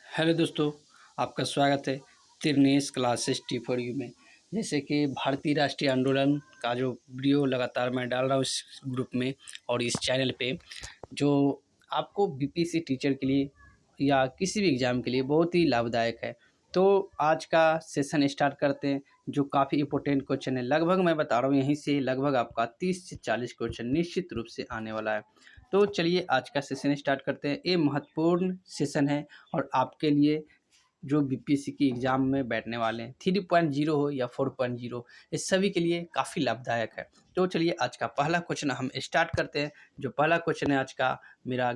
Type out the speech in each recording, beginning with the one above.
Hello दोस्तों, आपका स्वागत है तिरनेस क्लासेस टी फॉर यू में। जैसे कि भारतीय राष्ट्रीय आंदोलन का जो वीडियो लगातार मैं डाल रहा हूँ इस ग्रुप में और इस चैनल पे, जो आपको बीपीएससी टीचर के लिए या किसी भी एग्ज़ाम के लिए बहुत ही लाभदायक है। तो आज का सेशन स्टार्ट करते हैं, जो काफ़ी इंपॉर्टेंट क्वेश्चन है। लगभग मैं बता रहा हूँ यहीं से लगभग आपका 30 से 40 क्वेश्चन निश्चित रूप से आने वाला है। तो चलिए आज का सेशन स्टार्ट करते हैं। ये महत्वपूर्ण सेशन है और आपके लिए जो बीपीएससी की एग्ज़ाम में बैठने वाले हैं, 3.0 हो या 4.0, इस सभी के लिए काफ़ी लाभदायक है। तो चलिए आज का पहला क्वेश्चन हम स्टार्ट करते हैं। जो पहला क्वेश्चन है आज का मेरा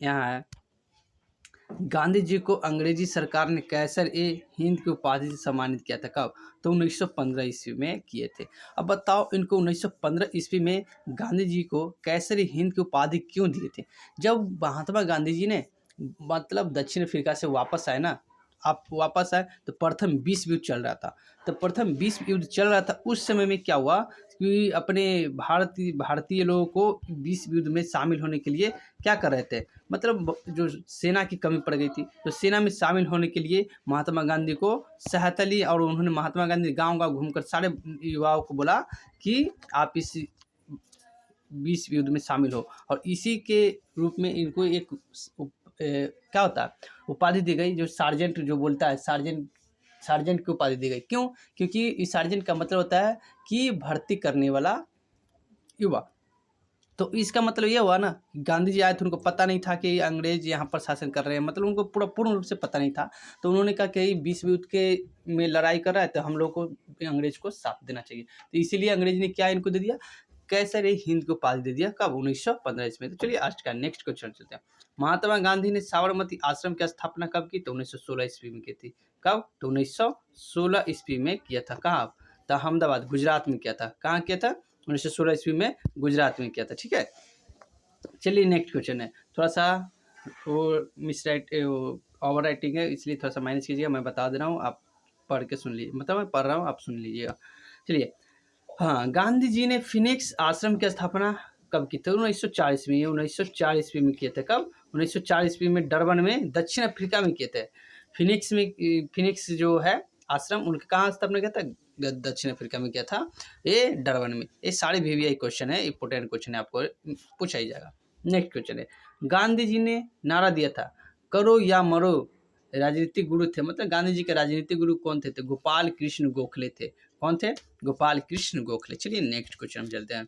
यहाँ है, गांधी जी को अंग्रेजी सरकार ने कैसर-ए-हिंद की उपाधि से सम्मानित किया था। कब? तो 1915 ईस्वी में किए थे। अब बताओ इनको 1915 ईस्वी में गांधी जी को कैसर-ए-हिंद की उपाधि क्यों दिए थे? जब महात्मा गांधी जी ने मतलब दक्षिण अफ्रीका से वापस आए ना, आप वापस आए तो प्रथम विश्व युद्ध चल रहा था। तो प्रथम विश्व युद्ध चल रहा था, उस समय में क्या हुआ कि अपने भारतीय लोगों को विश्व युद्ध में शामिल होने के लिए क्या कर रहे थे, मतलब जो सेना की कमी पड़ गई थी, तो सेना में शामिल होने के लिए महात्मा गांधी को सहायता ली और उन्होंने महात्मा गांधी गांव-गांव घूमकर सारे युवाओं को बोला कि आप इस विश्व युद्ध में शामिल हो, और इसी के रूप में इनको एक क्या होता है उपाधि दी गई, जो सार्जेंट जो बोलता है, सार्जेंट सार्जेंट की उपाधि दी गई। क्यों? क्योंकि इस सार्जेंट का मतलब होता है कि भर्ती करने वाला युवा। तो इसका मतलब ये हुआ ना, गांधी जी आए थे, उनको पता नहीं था कि अंग्रेज यहाँ पर शासन कर रहे हैं, मतलब उनको पूर्ण रूप से पता नहीं था। तो उन्होंने कहा कि विश्व युद्ध के में लड़ाई कर रहा है, तो हम लोग को अंग्रेज को साथ देना चाहिए। तो इसीलिए अंग्रेज ने क्या इनको दे दिया, कैसर-ए-हिंद को उपाधि दे दिया। कब? 1915 ईस्वी में। तो चलिए आज का नेक्स्ट क्वेश्चन चलते हैं। महात्मा गांधी ने साबरमती आश्रम की स्थापना कब की? तो 1916 ईस्वी में की थी। कब? तो 1916 ईस्वी में किया था। कहाँ? तो अहमदाबाद, गुजरात में किया था। कहाँ किया था? 1916 ईस्वी में गुजरात में किया था। ठीक है, चलिए नेक्स्ट क्वेश्चन है। थोड़ा सा वो ओवर राइटिंग है, इसलिए थोड़ा सा माइनस कीजिएगा, मैं बता दे रहा हूँ, आप पढ़ के सुन लीजिए, मतलब मैं पढ़ रहा हूँ, आप सुन लीजिएगा। चलिए, हाँ, गांधी जी ने फिनिक्स आश्रम की स्थापना कब की थी? 1940 ईस्वी में। 1940 ईस्वी में किए थे। कब? 1940 ईस्वी में डरबन में, दक्षिण अफ्रीका में किए थे। फिनिक्स जो है आश्रम, उनका कहाँ स्थापना किया था? दक्षिण अफ्रीका में किया था, ये डरबन में। ये सारे वीवीआई क्वेश्चन है, इंपोर्टेंट क्वेश्चन है, आपको पूछा ही जाएगा। नेक्स्ट क्वेश्चन है, गांधी जी ने नारा दिया था करो या मरो, राजनीतिक गुरु थे, मतलब गांधी जी के राजनीतिक गुरु कौन थे? तो गोपाल कृष्ण गोखले थे। कौन थे? गोपाल कृष्ण गोखले। चलिए नेक्स्ट क्वेश्चन हम चलते हैं।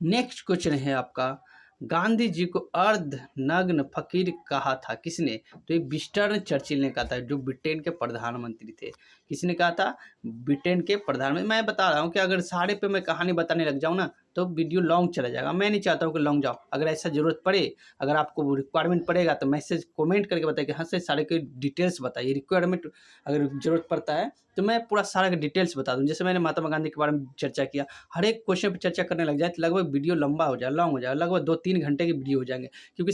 नेक्स्ट क्वेश्चन है आपका, गांधी जी को अर्धनग्न फकीर कहा था किसने? तो ये विंस्टन चर्चिल ने कहा था, जो ब्रिटेन के प्रधानमंत्री थे। किसने कहा था? ब्रिटेन के प्रधानमंत्री। मैं बता रहा हूँ कि अगर सारे पे मैं कहानी बताने लग जाऊँ ना, तो वीडियो लॉन्ग चला जाएगा। मैं नहीं चाहता हूँ कि लॉन्ग जाओ। अगर ऐसा जरूरत पड़े, अगर आपको रिक्वायरमेंट पड़ेगा, तो मैसेज कमेंट करके बताइए कि हाँ सर सारे के डिटेल्स बताइए। रिक्वायरमेंट अगर जरूरत पड़ता है तो मैं पूरा सारा का डिटेल्स बता दूँ। जैसे मैंने महात्मा गांधी के बारे में चर्चा किया, हर एक क्वेश्चन पर चर्चा करने लग जाए तो लगभग वीडियो लंबा हो जाए, लॉन्ग हो जाए, लगभग 2-3 घंटे की वीडियो हो जाएंगे, क्योंकि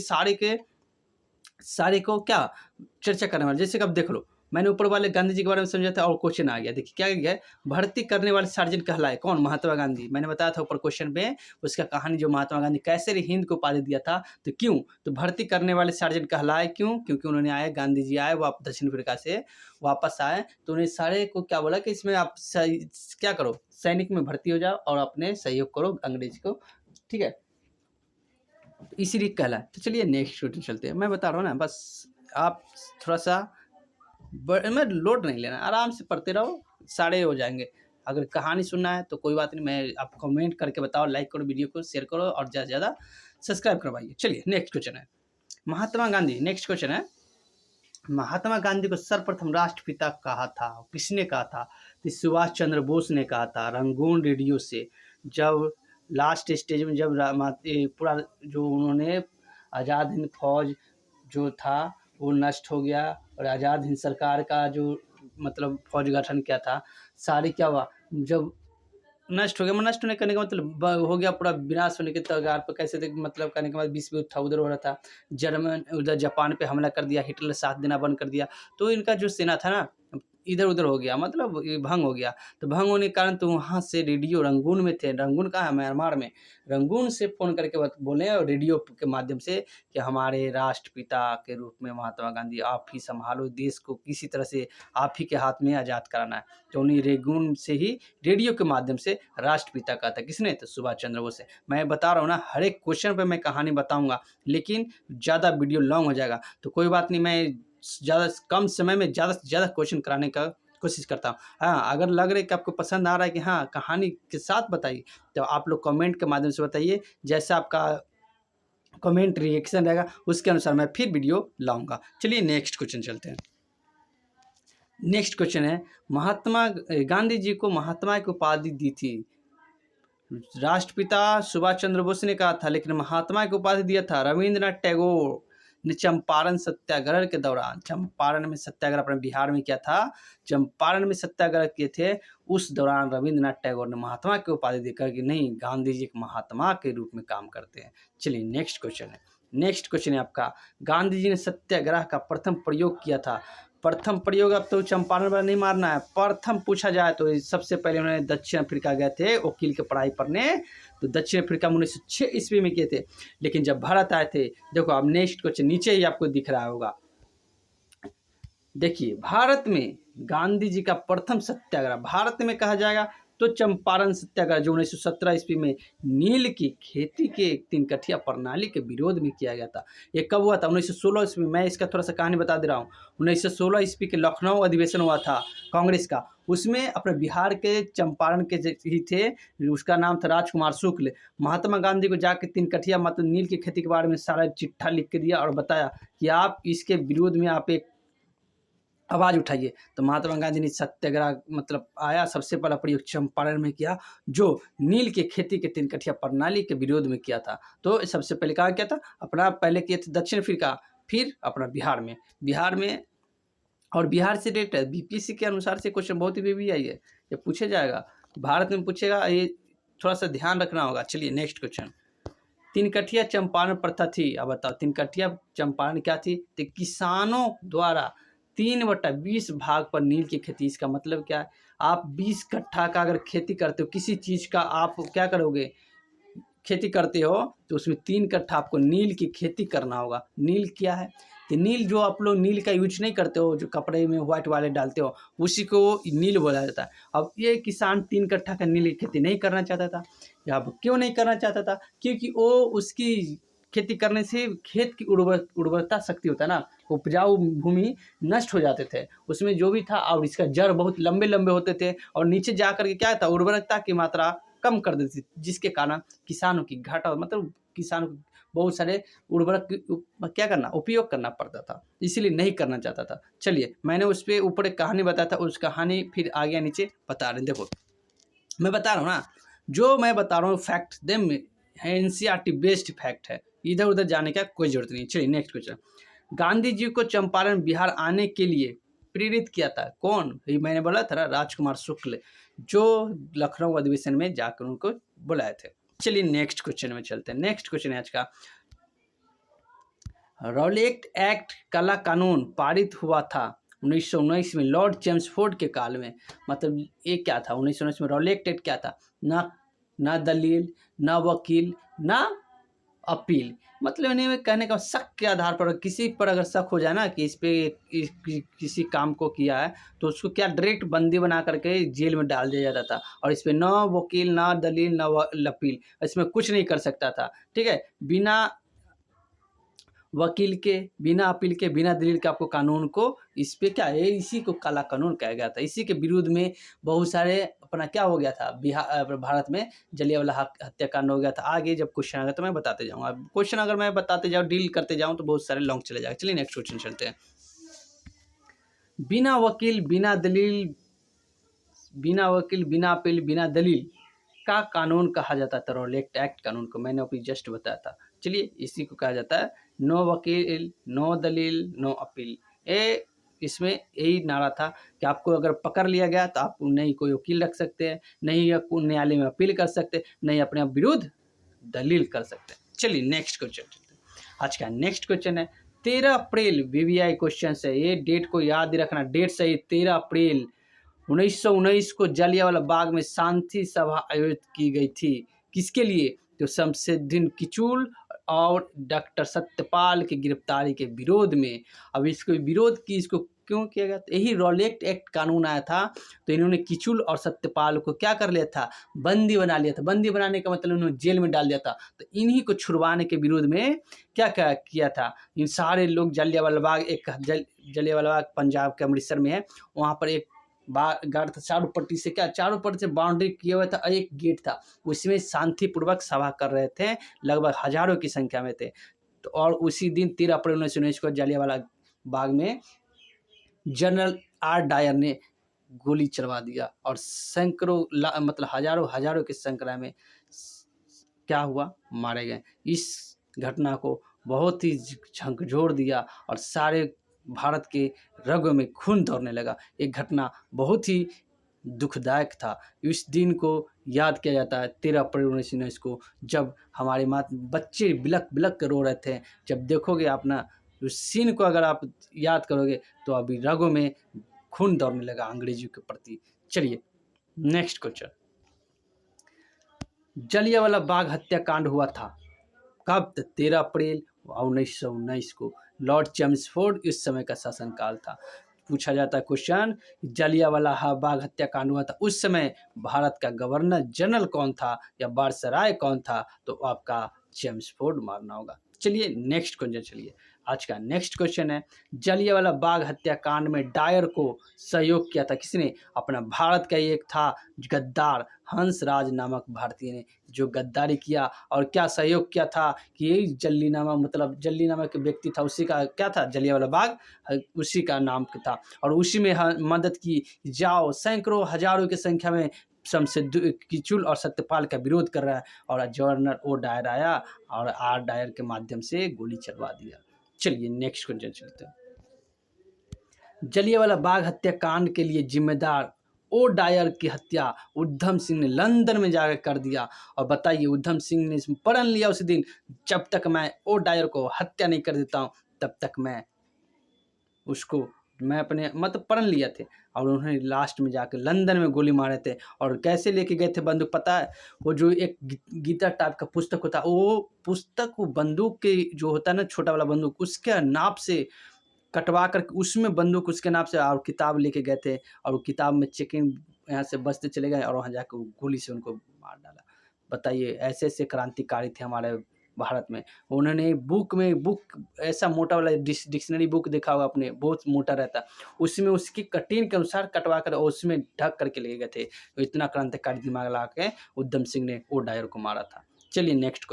सारे को क्या चर्चा करने वाले। जैसे कि अब देख लो, मैंने ऊपर वाले गांधी जी के बारे में समझा था और क्वेश्चन आ गया। देखिए क्या गया है, भर्ती करने वाले सार्जेंट कहलाए कौन? महात्मा गांधी। मैंने बताया था ऊपर क्वेश्चन में, उसका कहानी जो महात्मा गांधी कैसर-ए-हिंद को उपाधि दिया था, तो क्यों? तो भर्ती करने वाले सार्जेंट कहलाए क्यों? क्योंकि उन्होंने आए, गांधी जी आए, वो आप दक्षिण अफ्रीका से वापस आए, तो उन्हें सारे को क्या बोला कि इसमें आप क्या करो, सैनिक में भर्ती हो जाओ और अपने सहयोग करो अंग्रेज को। ठीक है, इसीलिए कहला। तो चलिए नेक्स्ट क्वेश्चन चलते हैं। मैं बता रहा हूँ ना, बस आप थोड़ा सा मैं लोड नहीं लेना, आराम से पढ़ते रहो, सारे हो जाएंगे। अगर कहानी सुनना है तो कोई बात नहीं, मैं आप कमेंट करके बताओ, लाइक करो, वीडियो को शेयर करो और ज़्यादा से ज़्यादा सब्सक्राइब करवाइए। चलिए नेक्स्ट क्वेश्चन है, महात्मा गांधी। नेक्स्ट क्वेश्चन है, महात्मा गांधी को सर्वप्रथम राष्ट्रपिता कहा था, किसने कहा था? तो सुभाष चंद्र बोस ने कहा था, रंगून रेडियो से। जब लास्ट स्टेज में, जब पूरा जो उन्होंने आज़ाद हिंद फौज जो था वो नष्ट हो गया, और आज़ाद हिंद सरकार का जो मतलब फौज गठन किया था, सारी क्या हुआ, जब नष्ट हो गया, नष्ट होने करने का मतलब हो गया पूरा विनाश होने के कगार पर। कैसे थे, मतलब करने के बाद विश्व युद्ध था, उधर हो रहा था, जर्मन उधर जापान पे हमला कर दिया, हिटलर साथ देना बंद कर दिया। तो इनका जो सेना था ना, इधर उधर हो गया, मतलब ये भंग हो गया। तो भंग होने के कारण तो वहाँ से रेडियो रंगून में थे, रंगून कहाँ है, म्यांमार में, रंगून से फ़ोन करके बोले और रेडियो के माध्यम से कि हमारे राष्ट्रपिता के रूप में महात्मा गांधी आप ही संभालो, देश को किसी तरह से आप ही के हाथ में आज़ाद कराना है। तो उन्हीं रेगून से ही रेडियो के माध्यम से राष्ट्रपिता कहा था, किसने, तो सुभाष चंद्र बोस है। मैं बता रहा हूँ ना, हर एक क्वेश्चन पे मैं कहानी बताऊंगा, लेकिन ज़्यादा वीडियो लॉन्ग हो जाएगा, तो कोई बात नहीं, मैं ज़्यादा कम समय में ज़्यादा से ज़्यादा क्वेश्चन कराने का कोशिश करता हूँ। हाँ, अगर लग रहा है कि आपको पसंद आ रहा है कि हाँ कहानी के साथ बताइए, तो आप लोग कमेंट के माध्यम से बताइए, जैसा आपका कमेंट रिएक्शन रहेगा उसके अनुसार मैं फिर वीडियो लाऊंगा। चलिए नेक्स्ट क्वेश्चन चलते हैं। नेक्स्ट क्वेश्चन है, महात्मा गांधी जी को महात्मा की उपाधि दी थी, राष्ट्रपिता सुभाष चंद्र बोस ने कहा था, लेकिन महात्मा की उपाधि दिया था रविंद्रनाथ टैगोर ने चंपारण सत्याग्रह के दौरान। चंपारण में सत्याग्रह अपने बिहार में किया था, चंपारण में सत्याग्रह किए थे, उस दौरान रविंद्रनाथ टैगोर ने महात्मा की उपाधि देकर कि नहीं, गांधी जी एक महात्मा के रूप में काम करते हैं। चलिए नेक्स्ट क्वेश्चन है। नेक्स्ट क्वेश्चन है आपका, गांधी जी ने सत्याग्रह का प्रथम प्रयोग किया था। प्रथम प्रयोग, अब तो चंपारण वाला नहीं मारना है, प्रथम पूछा जाए तो सबसे पहले उन्होंने दक्षिण अफ्रीका गए थे वकील के पढ़ाई पढ़ने, तो दक्षिण अफ्रीका में 1906 ईस्वी में किए थे। लेकिन जब भारत आए थे, देखो अब नेक्स्ट क्वेश्चन नीचे ही आपको दिख रहा होगा, देखिए भारत में गांधी जी का प्रथम सत्याग्रह भारत में कहा जाएगा तो चंपारण सत्याग्रह, जो 1917 ईस्वी में नील की खेती के तीन कठिया प्रणाली के विरोध में किया गया था। ये कब हुआ था, 1916 ईस्वी। मैं इसका थोड़ा सा कहानी बता दे रहा हूँ। 1916 ईस्वी के लखनऊ अधिवेशन हुआ था कांग्रेस का, उसमें अपने बिहार के चंपारण के ही थे, उसका नाम था राजकुमार शुक्ल। महात्मा गांधी को जाके तीन कठिया मतलब नील की खेती के बारे में सारा चिट्ठा लिख के दिया और बताया कि आप इसके विरोध में आप एक आवाज़ उठाइए। तो महात्मा गांधी ने सत्याग्रह मतलब आया, सबसे पहला प्रयोग चंपारण में किया, जो नील के खेती के तीन कठिया प्रणाली के विरोध में किया था। तो सबसे पहले कहाँ किया था, अपना पहले किए थे दक्षिण अफ्रीका, फिर अपना बिहार में और बिहार से डेट है, बीपीएससी के अनुसार से क्वेश्चन बहुत ही भी आई है, ये पूछे जाएगा, भारत में पूछेगा, ये थोड़ा सा ध्यान रखना होगा। चलिए नेक्स्ट क्वेश्चन, तीन कठिया चंपारण प्रथा थी। अब बताओ तीन कठिया चंपारण क्या थी, तो किसानों द्वारा 3/20 भाग पर नील की खेती। इसका मतलब क्या है, आप 20 कट्ठा का अगर खेती करते हो, किसी चीज़ का आप क्या करोगे, खेती करते हो, तो उसमें 3 कट्ठा आपको नील की खेती करना होगा। नील क्या है, कि नील जो आप लोग नील का यूज नहीं करते हो, जो कपड़े में व्हाइट वाले डालते हो, उसी को नील बोला जाता है। अब ये किसान 3 कट्ठा का नील की खेती नहीं करना चाहता था। अब क्यों नहीं करना चाहता था, क्योंकि वो उसकी खेती करने से खेत की उर्वरता शक्ति होता है ना, उपजाऊ भूमि नष्ट हो जाते थे, उसमें जो भी था, और इसका जड़ बहुत लंबे लंबे होते थे, और नीचे जा कर के क्या था, उर्वरकता की मात्रा कम कर देती, जिसके कारण किसानों की घाटा, मतलब किसानों को बहुत सारे उर्वरक क्या करना, उपयोग करना पड़ता था, इसीलिए नहीं करना चाहता था। चलिए मैंने उस पर ऊपर एक कहानी बताया था, उस कहानी फिर आगे नीचे बता रहे हैं। देखो मैं बता रहा हूँ ना, जो मैं बता रहा हूँ fact them NCERT based fact है, इधर उधर जाने का कोई जरूरत नहीं। चलिए नेक्स्ट क्वेश्चन, गांधी जी को चंपारण बिहार आने के लिए प्रेरित किया था कौन, ये मैंने बोला था ना, राजकुमार शुक्ल, जो लखनऊ अधिवेशन में जाकर उनको बुलाए थे। चलिए नेक्स्ट क्वेश्चन में चलते हैं। नेक्स्ट क्वेश्चन है आज का, रॉलेट एक्ट काला कानून पारित हुआ था 1919 में लॉर्ड चेम्सफोर्ड के काल में। मतलब ये क्या था, 1919 में रॉलेट एक्ट क्या था, ना दलील, ना वकील, ना अपील। मतलब इन्हें में कहने का शक के आधार पर, किसी पर अगर शक हो जाए ना कि इस पे किसी काम को किया है, तो उसको क्या डायरेक्ट बंदी बना करके जेल में डाल दिया जाता था, और इस पे ना वकील, ना दलील, ना अपील, इसमें कुछ नहीं कर सकता था। ठीक है, बिना वकील के, बिना अपील के, बिना दलील के आपको कानून को, इस पे क्या है, इसी को काला कानून कहा गया था। इसी के विरुद्ध में बहुत सारे अपना क्या हो गया था, भारत में जलियांवाला हत्याकांड हो गया था। आगे जब क्वेश्चन आएगा तो मैं बताते जाऊँगा, क्वेश्चन अगर मैं बताते जाऊँ, डील करते जाऊँ, तो बहुत सारे लॉन्ग चले जाएगा। चलिए नेक्स्ट क्वेश्चन चलते हैं। बिना वकील, बिना दलील, बिना अपील, बिना दलील का कानून कहा जाता था रॉलेट एक्ट कानून को, मैंने अभी जस्ट बताया था। चलिए इसी को कहा जाता है नो वकील, नो दलील, नो अपील। इसमें यही नारा था कि आपको अगर पकड़ लिया गया तो आप नहीं कोई वकील रख सकते हैं, नहीं न्यायालय में अपील कर सकते, नहीं अपने विरुद्ध दलील कर सकते। चलिए नेक्स्ट क्वेश्चन, आज का नेक्स्ट क्वेश्चन है, 13 अप्रैल वीवीआई क्वेश्चन है, ये डेट को याद रखना, डेट सही 13 अप्रैल 1919 को जलियांवाला बाग में शांति सभा आयोजित की गई थी। किसके लिए? तो शमसुद्दीन किचलू और डॉक्टर सत्यपाल की गिरफ्तारी के विरोध में। अब इसको विरोध की, इसको क्यों किया गया? तो यही रॉलेट एक्ट कानून आया था, तो इन्होंने किचलू और सत्यपाल को क्या कर लिया था? बंदी बना लिया था। बंदी बनाने का मतलब उन्होंने जेल में डाल दिया था। तो इन्हीं को छुड़वाने के विरोध में क्या क्या किया था? इन सारे लोग जलियांवाला बाग, एक जलियांवाला बाग पंजाब के अमृतसर में है, वहाँ पर एक गार्ड था, चारों पट्टी से क्या, चारों पट्टी से बाउंड्री किया हुआ था, एक गेट था, उसमें शांतिपूर्वक सभा कर रहे थे, लगभग हजारों की संख्या में थे। तो और उसी दिन 13 अप्रैल 1919 को जलियांवाला बाग में जनरल आर डायर ने गोली चलवा दिया और सैकड़ों मतलब हजारों की संख्या में क्या हुआ? मारे गए। इस घटना को बहुत ही झकझोर दिया और सारे भारत के रगों में खून दौड़ने लगा। एक घटना बहुत ही दुखदायक था। इस दिन को याद किया जाता है 13 अप्रैल 1919 को, जब हमारे बच्चे बिलक बिलक कर रो रहे थे। जब देखोगे आप ना उस सीन को, अगर आप याद करोगे तो अभी रगों में खून दौड़ने लगा अंग्रेजों के प्रति। चलिए नेक्स्ट क्वेश्चन। जलियांवाला बाग हत्याकांड हुआ था कब? 13 अप्रैल 1919 को। लॉर्ड चेम्सफोर्ड इस समय का शासनकाल था। पूछा जाता है क्वेश्चन, जलियांवाला बाग हत्याकांड हुआ था, उस समय भारत का गवर्नर जनरल कौन था या वायसराय कौन था? तो आपका चेम्सफोर्ड मारना होगा। चलिए नेक्स्ट क्वेश्चन, चलिए आज का नेक्स्ट क्वेश्चन है, जलियांवाला बाग हत्याकांड में डायर को सहयोग किया था किसने? अपना भारत का एक था गद्दार हंसराज नामक भारतीय ने जो गद्दारी किया और क्या सहयोग किया था कि यही जल्ली नामक व्यक्ति था, उसी का क्या था? जलियांवाला बाग उसी का नाम था और उसी में मदद की। जाओ सैकड़ों हजारों की संख्या में शमसुद्दीन किचलू और सत्यपाल का विरोध कर रहा है और गवर्नर ओ डायर आया और आर डायर के माध्यम से गोली चलवा दिया। चलिए नेक्स्ट क्वेश्चन चलते हैं। जलियांवाला बाग हत्याकांड के लिए जिम्मेदार ओ डायर की हत्या उधम सिंह ने लंदन में जाकर कर दिया। और बताइए उधम सिंह ने प्रण लिया उस दिन, जब तक मैं ओ डायर को हत्या नहीं कर देता हूँ तब तक मैं अपने मतलब प्रण लिया थे। और उन्होंने लास्ट में जाकर लंदन में गोली मारे थे। और कैसे लेके गए थे बंदूक पता है? वो जो एक गीता टाइप का पुस्तक होता है, वो पुस्तक वो बंदूक के जो होता है ना छोटा वाला बंदूक, उसके नाप से कटवा कर उसमें बंदूक उसके नाम से और किताब लेके गए थे और वो किताब में चेकिंग यहाँ से बचते चले गए और वहाँ जाकर गोली से उनको मार डाला। बताइए ऐसे ऐसे क्रांतिकारी थे हमारे भारत में। उन्होंने बुक ऐसा मोटा वाला डिक्शनरी बुक देखा होगा आपने, बहुत मोटा रहता, उसमें उसकी कटिंग के अनुसार कटवा कर उसमें ढक करके ले गए थे। तो इतना क्रांतिकारी दिमाग लगा के उधम सिंह ने ओ डायर को मारा था। चलिए नेक्स्ट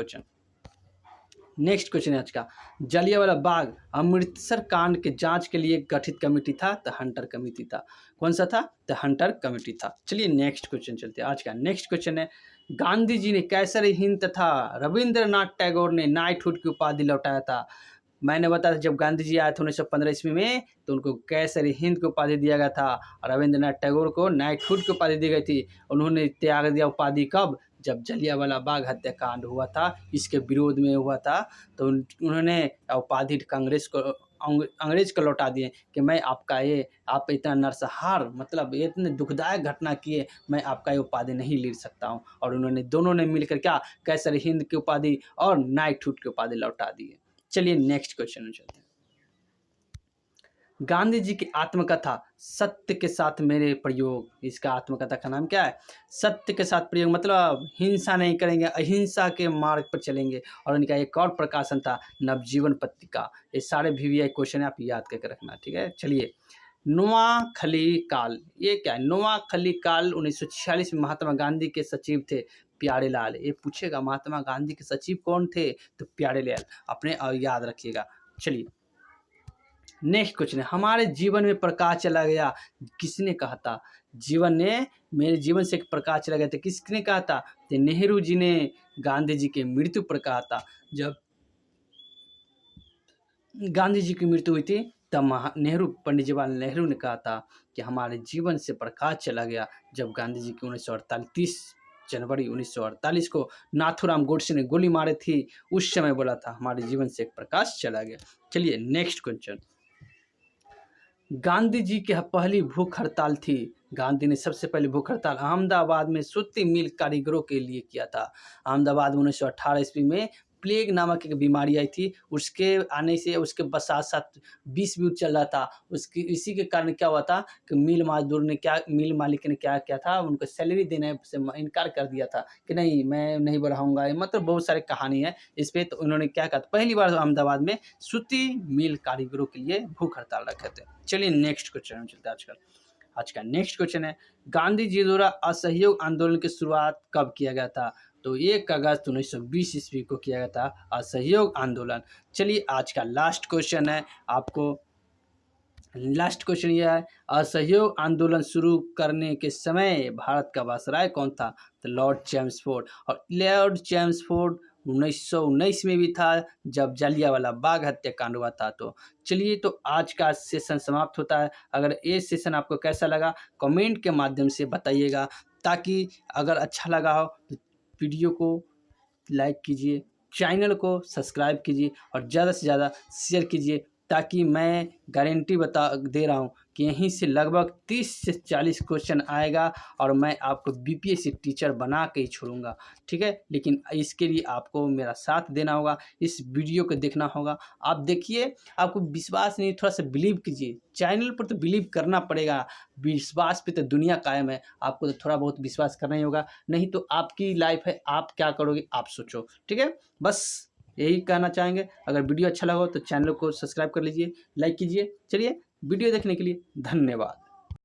क्वेश्चन है आज का, जलियांवाला बाग अमृतसर कांड के जांच के लिए गठित कमेटी था तो हंटर कमेटी था। कौन सा था? तो हंटर कमेटी था। चलिए नेक्स्ट क्वेश्चन चलते हैं। आज का नेक्स्ट क्वेश्चन है, गांधी जी ने कैसर हिंद तथा रविंद्रनाथ टैगोर ने नाइटहुड की उपाधि लौटाया था। मैंने बताया जब गांधी जी आए थे 1915 ईस्वी में तो उनको कैसर हिंद की उपाधि दिया गया था और रविंद्रनाथ टैगोर को नाइटहुड की उपाधि दी गई थी। उन्होंने त्याग दिया उपाधि कब? जब जलियांवाला बाग हत्याकांड हुआ था, इसके विरोध में हुआ था, तो उन्होंने उपाधि अंग्रेज को लौटा दिए कि मैं आपका आप इतना नरसंहार मतलब इतने दुखदायक घटना किए, मैं आपका ये उपाधि नहीं ले सकता हूँ। और उन्होंने दोनों ने मिलकर क्या कैसर हिंद की उपाधि और नाइटहुड की उपाधि लौटा दी है। चलिए नेक्स्ट क्वेश्चन में चलते हैं। गांधी जी की आत्मकथा सत्य के साथ मेरे प्रयोग, इसका आत्मकथा का नाम क्या है? सत्य के साथ प्रयोग, मतलब हिंसा नहीं करेंगे, अहिंसा के मार्ग पर चलेंगे। और उनका एक और प्रकाशन था नवजीवन पत्रिका। ये सारे वीवीआई क्वेश्चन आप याद करके रखना, ठीक है। चलिए नोआखली काल, ये क्या है? नोआखली काल 1946 में महात्मा गांधी के सचिव थे प्यारेलाल। ये पूछेगा महात्मा गांधी के सचिव कौन थे? तो प्यारेलाल, अपने याद रखिएगा। चलिए नेक्स्ट क्वेश्चन है, हमारे जीवन में प्रकाश चला गया, किसने कहा था? मेरे जीवन से एक प्रकाश चला गया था, किसने कहा था? तो नेहरू जी ने गांधी जी के मृत्यु पर कहा था। जब गांधी जी की मृत्यु हुई थी तब पंडित जवाहरलाल नेहरू ने कहा था कि हमारे जीवन से प्रकाश चला गया, जब गांधी जी की 1938 जनवरी 1948 को नाथूराम गोडसे ने गोली मारी थी, उस समय बोला था हमारे जीवन से एक प्रकाश चला गया। चलिए नेक्स्ट क्वेश्चन। गांधी जी की पहली भूख हड़ताल थी। गांधी ने सबसे पहले भूख हड़ताल अहमदाबाद में सूती मिल कारीगरों के लिए किया था। अहमदाबाद में 1918 ईस्वी में प्लेग नामक एक बीमारी आई थी, उसके आने से उसके साथ साथ विश्व युद्ध चल रहा था। उसकी इसी के कारण क्या हुआ था कि मिल मालिक ने क्या किया था, उनको सैलरी देने से इनकार कर दिया था कि नहीं मैं नहीं बढ़ाऊंगा। मतलब बहुत सारी कहानी है इस पर। तो उन्होंने क्या कहा, पहली बार अहमदाबाद में सूती मिल कारीगरों के लिए भूख हड़ताल रखे थे। चलिए नेक्स्ट क्वेश्चन चलते हैं। आज का नेक्स्ट क्वेश्चन है, गांधी जी द्वारा असहयोग आंदोलन की शुरुआत कब किया गया था? तो 1 अगस्त 1920 ईस्वी को किया गया था असहयोग आंदोलन। चलिए आज का लास्ट क्वेश्चन है आपको। लास्ट क्वेश्चन यह है, असहयोग आंदोलन शुरू करने के समय भारत का वायसराय कौन था? तो लॉर्ड चेम्सफोर्ड। और लॉर्ड चेम्सफोर्ड 1919 में भी था जब जलियांवाला बाग हत्याकांड हुआ था। तो चलिए, तो आज का सेशन समाप्त होता है। अगर ये सेशन आपको कैसा लगा कमेंट के माध्यम से बताइएगा, ताकि अगर अच्छा लगा हो तो वीडियो को लाइक कीजिए, चैनल को सब्सक्राइब कीजिए और ज़्यादा से ज़्यादा शेयर कीजिए, ताकि मैं गारंटी दे रहा हूँ कि यहीं से लगभग 30 से 40 क्वेश्चन आएगा और मैं आपको बीपीएससी टीचर बना के ही छोड़ूंगा। ठीक है, लेकिन इसके लिए आपको मेरा साथ देना होगा, इस वीडियो को देखना होगा। आप देखिए, आपको विश्वास नहीं, थोड़ा सा बिलीव कीजिए, चैनल पर तो बिलीव करना पड़ेगा। विश्वास पे तो दुनिया कायम है, आपको तो थोड़ा बहुत विश्वास करना ही होगा, नहीं तो आपकी लाइफ है, आप क्या करोगे आप सोचो। ठीक है, बस यही कहना चाहेंगे। अगर वीडियो अच्छा लगा हो तो चैनल को सब्सक्राइब कर लीजिए, लाइक कीजिए। चलिए, वीडियो देखने के लिए धन्यवाद।